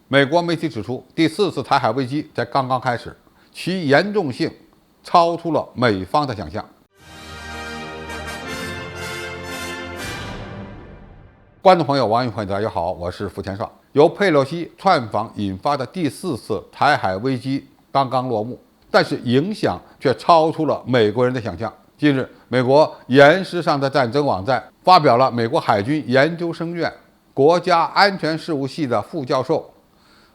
美国媒体指出，第4次台海危机才刚刚开始，其严重性超出了美方的想象。观众朋友、网友朋友，大家好，我是福田少。由佩洛西窜访引发的第4次台海危机刚刚落幕，但是影响却超出了美国人的想象。近日，美国岩石上的战争网站发表了美国海军研究生院国家安全事务系的副教授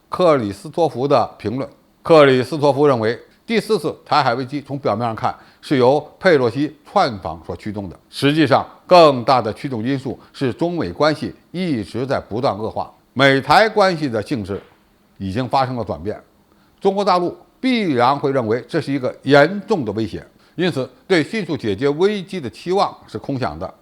克里斯托弗的评论。克里斯托弗认为，第4次台海危机从表面上看是由佩洛西窜访所驱动的，实际上更大的驱动因素是中美关系一直在不断恶化，美台关系的性质已经发生了转变，中国大陆必然会认为这是一个严重的威胁，因此对迅速解决危机的期望是空想的，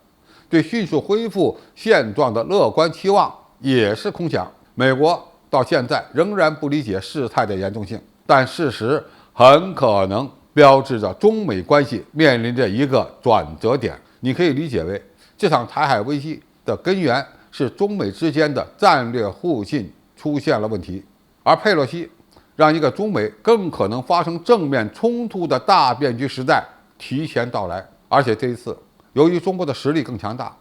对迅速恢复现状的乐观期望也是空想。美国到现在仍然不理解事态的严重性，但事实很可能标志着中美关系面临着一个转折点。你可以理解为，这场台海危机的根源是中美之间的战略互信出现了问题，而佩洛西让一个中美更可能发生正面冲突的大变局时代提前到来。而且这一次，由于中国的实力更强大，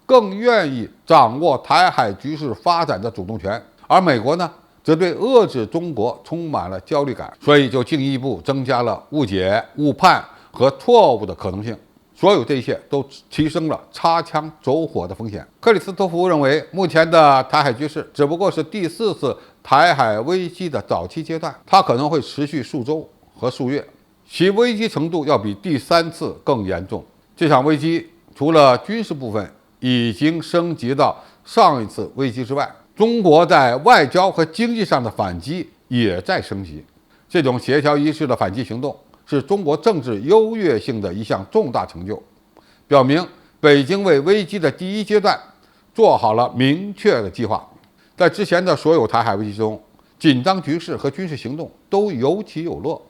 更愿意掌握台海局势发展的主动权，而美国呢，则对遏制中国充满了焦虑感，所以就进一步增加了误解、误判和错误的可能性。所有这一切都提升了擦枪走火的风险。克里斯托弗认为，目前的台海局势只不过是第4次台海危机的早期阶段，它可能会持续数周和数月，其危机程度要比第3次更严重。这场危机除了军事部分已经升级到上一次危机之外，中国在外交和经济上的反击也在升级。这种协调一致的反击行动是中国政治优越性的一项重大成就，表明北京为危机的第1阶段做好了明确的计划。在之前的所有台海危机中，紧张局势和军事行动都有起有落，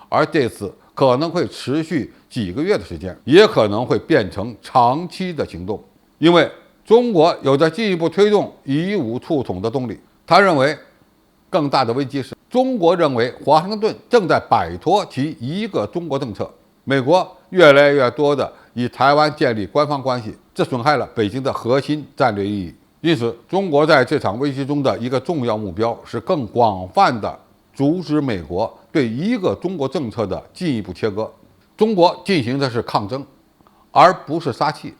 而这次可能会持续几个月的时间，也可能会变成长期的行动，因为中国有着进一步推动以武促统的动力。他认为，更大的危机是中国认为华盛顿正在摆脱其一个中国政策，美国越来越多的以台湾建立官方关系，这损害了北京的核心战略意义。因此，中国在这场危机中的一个重要目标是更广泛的阻止美国对一个中国政策的进一步切割。中国进行的是抗争，而不是撒气，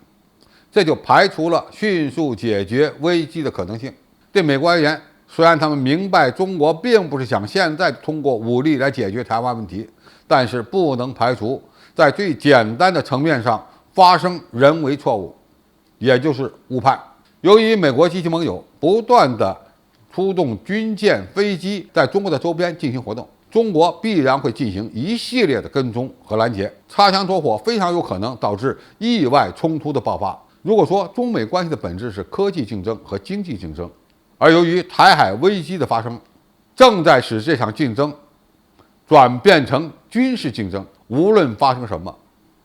这就排除了迅速解决危机的可能性。对美国而言，虽然他们明白中国并不是想现在通过武力来解决台湾问题，但是不能排除在最简单的层面上发生人为错误，也就是误判。由于美国及其盟友不断的出动军舰、飞机在中国的周边进行活动，中国必然会进行一系列的跟踪和拦截，擦枪走火非常有可能导致意外冲突的爆发。如果说中美关系的本质是科技竞争和经济竞争，而由于台海危机的发生，正在使这场竞争转变成军事竞争，无论发生什么，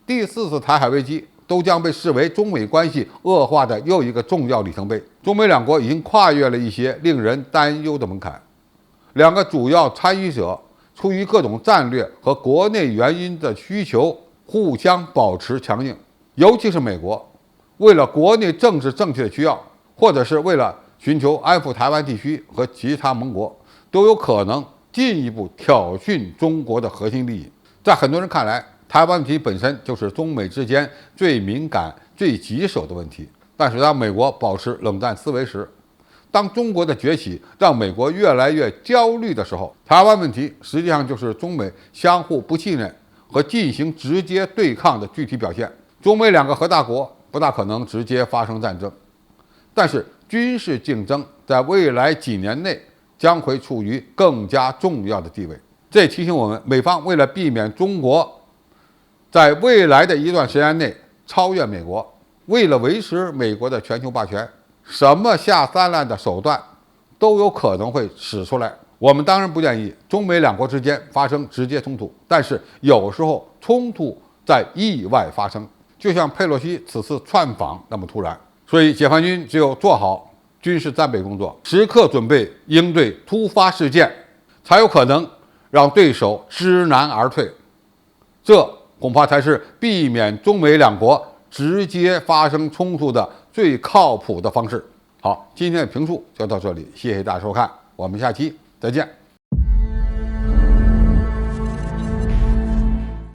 第4次台海危机都将被视为中美关系恶化的又一个重要里程碑。中美两国已经跨越了一些令人担忧的门槛，两个主要参与者出于各种战略和国内原因的需求，互相保持强硬。尤其是美国，为了国内政治正确的需要，或者是为了寻求安抚台湾地区和其他盟国，都有可能进一步挑衅中国的核心利益。在很多人看来，台湾问题本身就是中美之间最敏感、最棘手的问题。但是当美国保持冷战思维时，当中国的崛起让美国越来越焦虑的时候，台湾问题实际上就是中美相互不信任和进行直接对抗的具体表现。中美两个核大国不大可能直接发生战争，但是军事竞争在未来几年内将会处于更加重要的地位。这也提醒我们，美方为了避免中国在未来的一段时间内超越美国，为了维持美国的全球霸权，什么下三滥的手段都有可能会使出来。我们当然不建议中美两国之间发生直接冲突，但是有时候冲突在意外发生，就像佩洛西此次窜访那么突然。所以解放军只有做好军事战备工作，时刻准备应对突发事件，才有可能让对手知难而退。这恐怕才是避免中美两国直接发生冲突的最靠谱的方式。好，今天的评述就到这里，谢谢大家收看，我们下期再见。